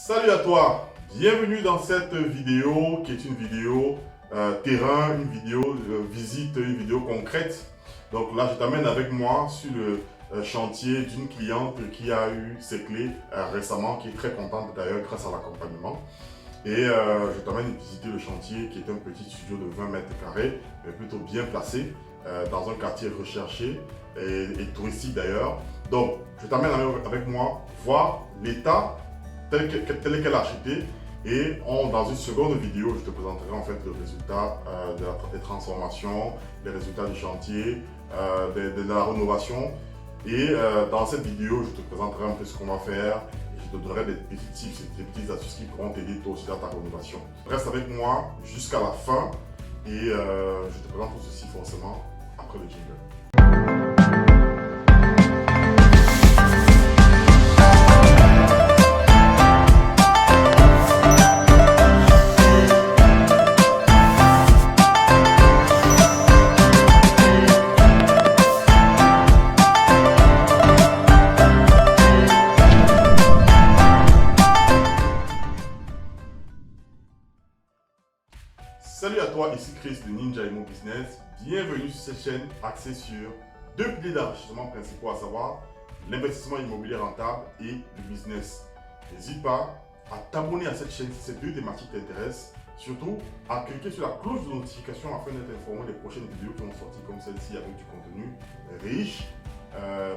Salut à toi, bienvenue dans cette vidéo qui est une vidéo terrain, une vidéo visite, une vidéo concrète. Donc là je t'amène avec moi sur le chantier d'une cliente qui a eu ses clés récemment, qui est très contente d'ailleurs grâce à l'accompagnement. Et je t'amène visiter le chantier qui est un petit studio de 20 mètres carrés, mais plutôt bien placé, dans un quartier recherché et touristique d'ailleurs. Donc je t'amène avec moi voir l'état tel qu'elle a acheté et dans une seconde vidéo, je te présenterai en fait le résultat des transformations, les résultats du chantier, de la rénovation. Et dans cette vidéo, je te présenterai un peu ce qu'on va faire. Je te donnerai des petits tips, des petites astuces qui pourront t'aider toi aussi dans ta rénovation. Reste avec moi jusqu'à la fin et je te présente tout ceci forcément après le jingle. Salut à toi, ici Chris de Ninja Immo Business. Bienvenue sur cette chaîne axée sur deux piliers d'enrichissement principaux, à savoir l'investissement immobilier rentable et le business. N'hésite pas à t'abonner à cette chaîne si ces deux thématiques t'intéressent. Surtout à cliquer sur la cloche de notification afin d'être informé des prochaines vidéos qui vont sortir comme celle-ci avec du contenu riche,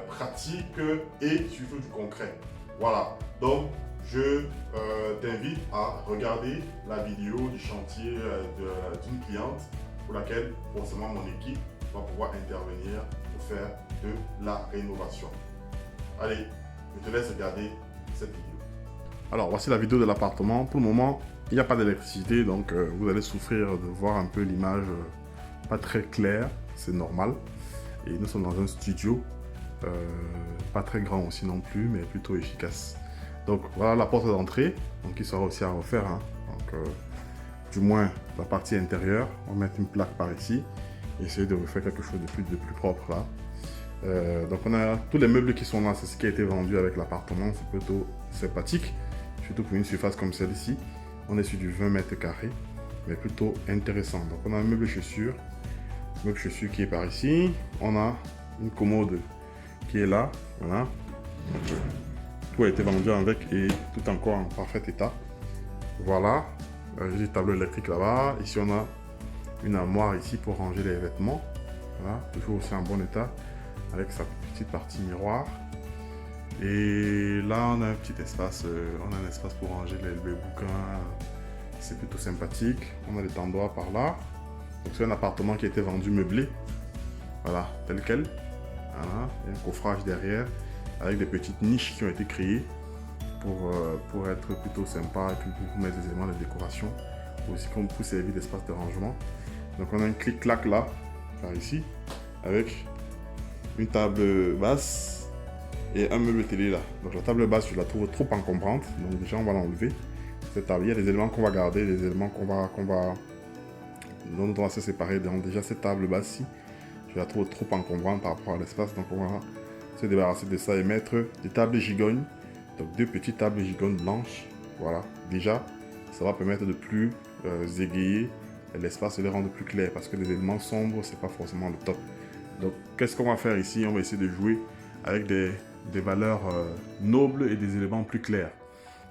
pratique et surtout du concret. Voilà, donc je t'invite à regarder la vidéo du chantier d'une cliente pour laquelle forcément mon équipe va pouvoir intervenir pour faire de la rénovation. Allez, je te laisse regarder cette vidéo. Alors voici la vidéo de l'appartement. Pour le moment, il n'y a pas d'électricité, donc vous allez souffrir de voir un peu l'image pas très claire, c'est normal. Et nous sommes dans un studio, pas très grand aussi non plus, mais plutôt efficace. Donc voilà la porte d'entrée, donc il sera aussi à refaire, hein. Donc du moins la partie intérieure, on va mettre une plaque par ici, et essayer de refaire quelque chose de plus propre là. Donc on a tous les meubles qui sont là, c'est ce qui a été vendu avec l'appartement, c'est plutôt sympathique, surtout pour une surface comme celle-ci. On est sur du 20 mètres carrés, mais plutôt intéressant. Donc on a un meuble chaussures qui est par ici, on a une commode qui est là, voilà. Tout a été vendu avec et tout encore en parfait état. Voilà, j'ai des tableaux électriques là-bas. Ici, on a une armoire ici pour ranger les vêtements. Voilà, toujours aussi en bon état avec sa petite partie miroir. Et là, on a un petit espace, pour ranger les bouquins. C'est plutôt sympathique. On a des tendoirs par là. Donc, c'est un appartement qui a été vendu meublé. Voilà, tel quel. Voilà, il y a un coffrage derrière, avec des petites niches qui ont été créées pour être plutôt sympa et puis pour mettre des éléments de décoration, aussi comme pour servir d'espace de rangement. Donc on a une clic-clac là, par ici, avec une table basse et un meuble télé là. Donc la table basse, je la trouve trop encombrante, donc déjà on va l'enlever. Cette table, il y a des éléments qu'on va garder, des éléments dont on va se séparer. Donc déjà cette table basse-ci, je la trouve trop encombrante par rapport à l'espace, donc on va se débarrasser de ça et mettre des tables gigognes, donc deux petites tables gigognes blanches. Voilà, déjà ça va permettre de plus égayer l'espace et le rendre plus clair, parce que les éléments sombres c'est pas forcément le top. Donc qu'est-ce qu'on va faire ici? On va essayer de jouer avec des valeurs nobles et des éléments plus clairs,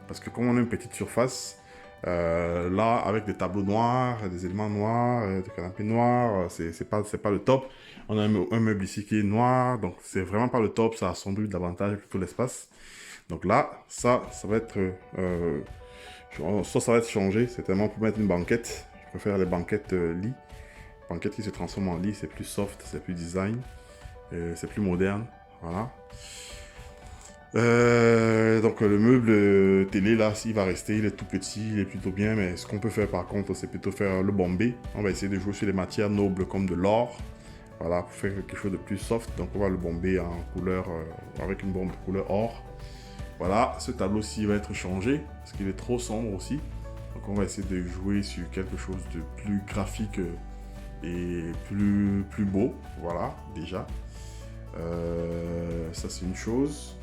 parce que comme on a une petite surface là, avec des tableaux noirs, des éléments noirs, des canapés noirs, c'est pas le top. On a un meuble ici qui est noir, donc c'est vraiment pas le top, ça assombrit davantage tout l'espace. Donc là, ça va être ça va être changé, c'est tellement pour mettre une banquette. Je préfère les banquettes lit, banquettes qui se transforment en lit, c'est plus soft, c'est plus design, c'est plus moderne, voilà. Donc le meuble télé là, il va rester, il est tout petit, il est plutôt bien, mais ce qu'on peut faire par contre, c'est plutôt faire le bombé. On va essayer de jouer sur les matières nobles comme de l'or, voilà, pour faire quelque chose de plus soft. Donc on va le bomber en couleur, avec une bombe de couleur or. Voilà, ce tableau-ci va être changé, parce qu'il est trop sombre aussi. Donc on va essayer de jouer sur quelque chose de plus graphique et plus beau, voilà, déjà. Ça c'est une chose.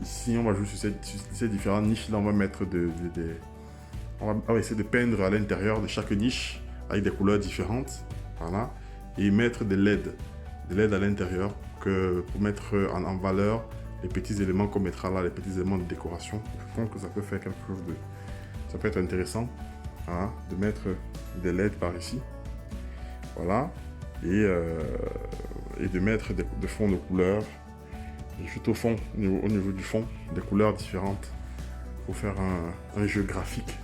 Ici, on va jouer sur ces différentes niches. Là, on va mettre on va essayer de peindre à l'intérieur de chaque niche avec des couleurs différentes. Voilà. Et mettre des LED à l'intérieur pour mettre en valeur les petits éléments qu'on mettra là, les petits éléments de décoration. Je pense que ça peut faire quelque chose de... Ça peut être intéressant, hein, de mettre des LED par ici. Voilà. Et de mettre des fonds de couleurs. Et juste au fond, au niveau du fond, des couleurs différentes pour faire un jeu graphique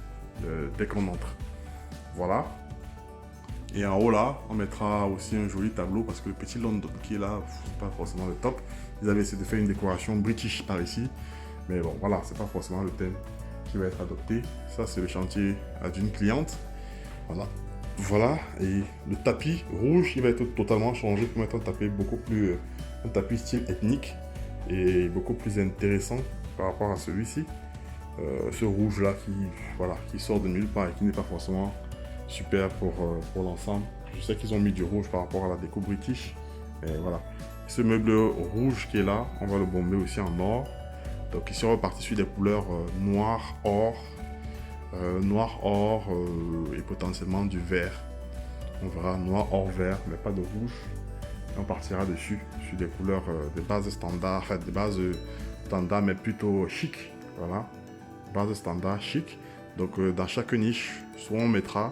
dès qu'on entre. Voilà. Et en haut là, on mettra aussi un joli tableau parce que le petit London qui est là, c'est pas forcément le top. Ils avaient essayé de faire une décoration british par ici. Mais bon, voilà, c'est pas forcément le thème qui va être adopté. Ça, c'est le chantier d'une cliente. Voilà. Voilà. Et le tapis rouge, il va être totalement changé pour mettre un tapis style ethnique et beaucoup plus intéressant par rapport à celui-ci. Ce rouge là qui sort de nulle part et qui n'est pas forcément super pour l'ensemble. Je sais qu'ils ont mis du rouge par rapport à la déco british. Et voilà. Ce meuble rouge qui est là, on va le bomber aussi en or. Donc ici on va partir sur des couleurs noir, or, et potentiellement du vert. On verra noir, or, vert, mais pas de rouge. Et on partira dessus sur des couleurs de base standard, enfin des bases standard mais plutôt chic. Voilà. Base standard chic. Donc dans chaque niche, soit on mettra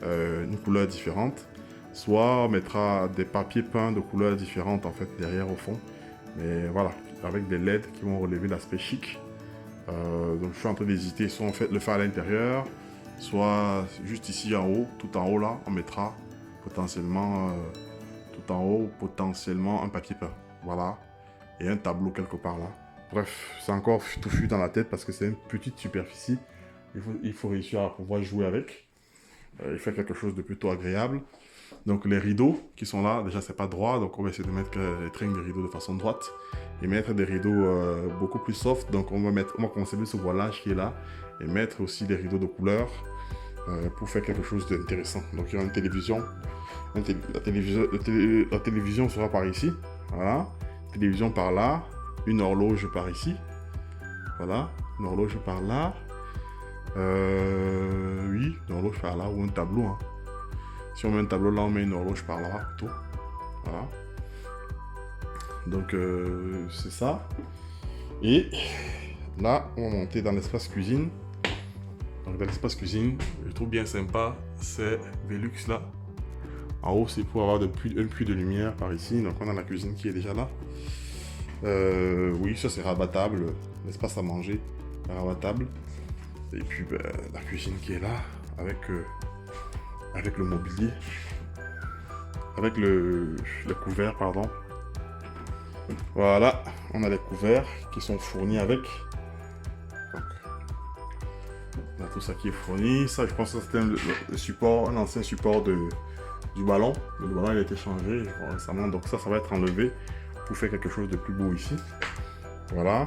une couleur différente, soit on mettra des papiers peints de couleurs différentes en fait derrière au fond. Mais voilà, avec des LED qui vont relever l'aspect chic. Donc je suis en train d'hésiter, soit on fait le faire à l'intérieur, soit juste ici en haut, tout en haut là, on mettra potentiellement tout en haut, potentiellement un papier peint. Voilà, et un tableau quelque part là. Bref, c'est encore tout fui dans la tête parce que c'est une petite superficie. Il faut réussir à pouvoir jouer avec. Il fait quelque chose de plutôt agréable. Donc les rideaux qui sont là, déjà c'est pas droit, donc on va essayer de mettre les tringles de rideaux de façon droite et mettre des rideaux beaucoup plus soft. Donc on va conserver ce voilage qui est là et mettre aussi des rideaux de couleur pour faire quelque chose d'intéressant. Donc il y aura une télévision. La télévision sera par ici, voilà. Télévision par là, une horloge par ici, voilà, une horloge par là. Oui, une horloge par là ou un tableau. Hein. Si on met un tableau là, on met une horloge par là, plutôt. Voilà. Donc, c'est ça. Et là, on va monter dans l'espace cuisine. Donc, dans l'espace cuisine, je trouve bien sympa, c'est Velux là. En haut, c'est pour avoir un puits de lumière par ici. Donc, on a la cuisine qui est déjà là. Oui, ça c'est rabattable. L'espace à manger, rabattable. Et puis la cuisine qui est là avec le mobilier, avec le couvert, pardon. Voilà, on a les couverts qui sont fournis avec. Donc, on a tout ça qui est fourni. Ça, je pense que c'était le support, un ancien support du ballon. Le ballon il a été changé récemment, donc ça va être enlevé pour faire quelque chose de plus beau ici. Voilà.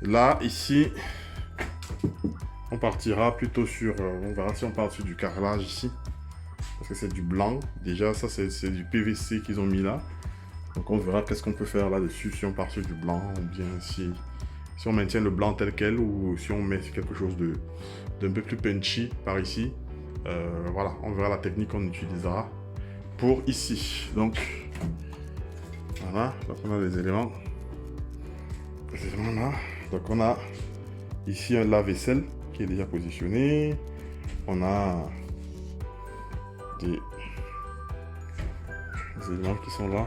Là, ici, on partira plutôt sur... on verra si on part sur du carrelage ici. Parce que c'est du blanc. Déjà, ça, c'est du PVC qu'ils ont mis là. Donc, on verra qu'est-ce qu'on peut faire là-dessus. Si on part sur du blanc ou bien si on maintient le blanc tel quel ou si on met quelque chose d'un peu plus punchy par ici. Voilà, on verra la technique qu'on utilisera pour ici. Donc, voilà. Donc, on a les éléments. Les éléments là. Donc on a ici un lave-vaisselle qui est déjà positionné. On a des éléments qui sont là.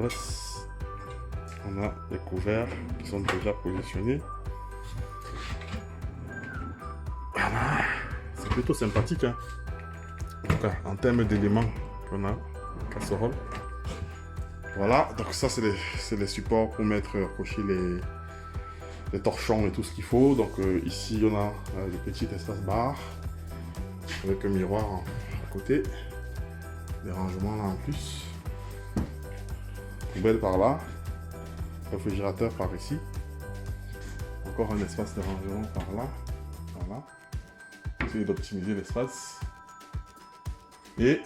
On a les couverts qui sont déjà positionnés. Voilà. C'est plutôt sympathique. Hein. En tout cas, en termes d'éléments qu'on a, casserole. Voilà, donc ça c'est les supports pour accrocher les torchons et tout ce qu'il faut. Donc ici on a le petit espace bar avec un miroir à côté, des rangements là en plus, poubelle par là, réfrigérateur par ici, encore un espace de rangement par là. Voilà, essayer d'optimiser l'espace. Et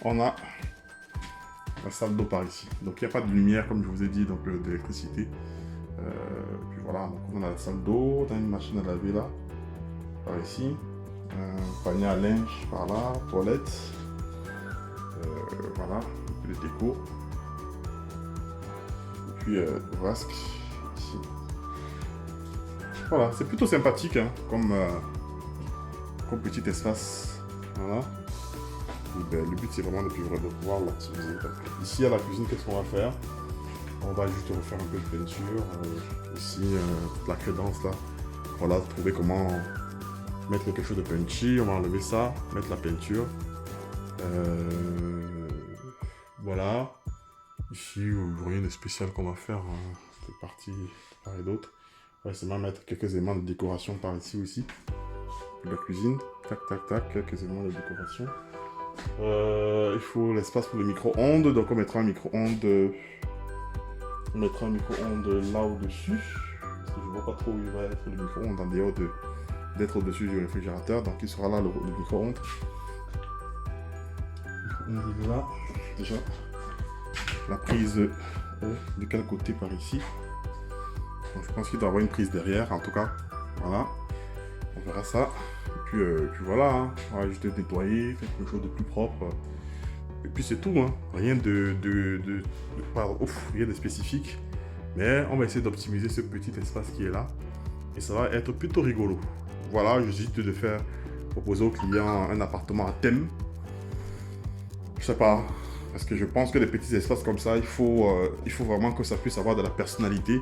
on a la salle d'eau par ici. Donc il n'y a pas de lumière comme je vous ai dit, donc d'électricité. Puis voilà, donc on a la salle d'eau, on a une machine à laver là, par ici. Un panier à linge par là, toilette. Voilà, un peu de déco. Et puis vasque ici. Voilà, c'est plutôt sympathique hein, comme petit espace. Voilà. Et ben, le but c'est vraiment de pouvoir l'optimiser. Ici à la cuisine, qu'est-ce qu'on va faire? On va juste refaire un peu de peinture. Ici, la crédence là. Voilà, trouver comment mettre quelque chose de punchy. On va enlever ça, mettre la peinture. Voilà. Ici, rien de spécial qu'on va faire. Hein. C'est parti de part et d'autre. On va essayer de mettre quelques éléments de décoration par ici aussi. La cuisine. Tac, tac, tac. Quelques éléments de décoration. Il faut l'espace pour le micro-ondes. Donc on mettra un micro-ondes. On mettra un micro-ondes là au-dessus. Parce que je ne vois pas trop où il va être le micro-ondes en dehors d'être au-dessus du réfrigérateur. Donc il sera là le micro-ondes. Le micro-ondes il est là. Déjà. La prise de quel côté par ici. Donc, je pense qu'il doit y avoir une prise derrière en tout cas. Voilà. On verra ça. Et puis voilà. Hein. On va juste nettoyer, faire quelque chose de plus propre. Et puis c'est tout. Hein. Rien rien de spécifique. Mais on va essayer d'optimiser ce petit espace qui est là. Et ça va être plutôt rigolo. Voilà, j'hésite de faire proposer aux clients un appartement à thème. Je sais pas. Parce que je pense que les petits espaces comme ça, il faut vraiment que ça puisse avoir de la personnalité.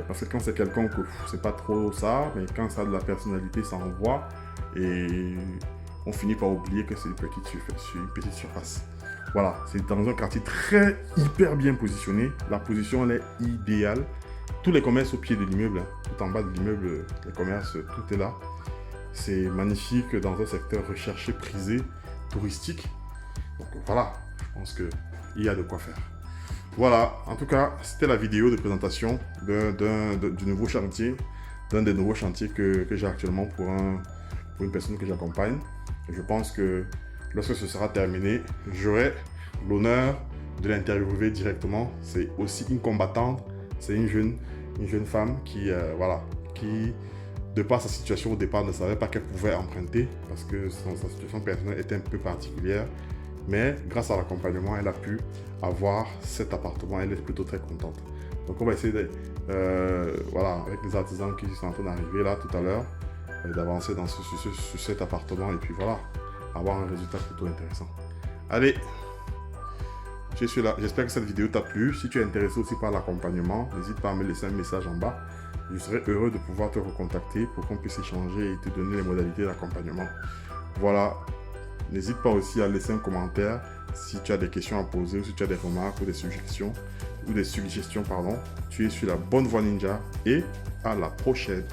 Parce que quand c'est quelqu'un que c'est pas trop ça, mais quand ça a de la personnalité, ça envoie. Et on finit par oublier que c'est une petite surface. Voilà, c'est dans un quartier hyper bien positionné. La position, elle est idéale. Tous les commerces au pied de l'immeuble, tout en bas de l'immeuble, les commerces, tout est là. C'est magnifique dans un secteur recherché, prisé, touristique. Donc voilà. Je pense qu'il y a de quoi faire. Voilà, en tout cas, c'était la vidéo de présentation du nouveau chantier, d'un des nouveaux chantiers que j'ai actuellement pour une personne que j'accompagne. Je pense que lorsque ce sera terminé, j'aurai l'honneur de l'interviewer directement. C'est aussi une combattante, c'est une jeune femme qui, de par sa situation au départ, ne savait pas qu'elle pouvait emprunter parce que sa situation personnelle était un peu particulière. Mais grâce à l'accompagnement, elle a pu avoir cet appartement. Elle est plutôt très contente. Donc on va essayer avec les artisans qui sont en train d'arriver là tout à l'heure, d'avancer sur cet appartement et puis voilà, avoir un résultat plutôt intéressant. Allez, je suis là. J'espère que cette vidéo t'a plu. Si tu es intéressé aussi par l'accompagnement, n'hésite pas à me laisser un message en bas. Je serai heureux de pouvoir te recontacter pour qu'on puisse échanger et te donner les modalités d'accompagnement. Voilà. N'hésite pas aussi à laisser un commentaire si tu as des questions à poser ou si tu as des remarques ou des suggestions. Tu es sur la bonne voie ninja et à la prochaine.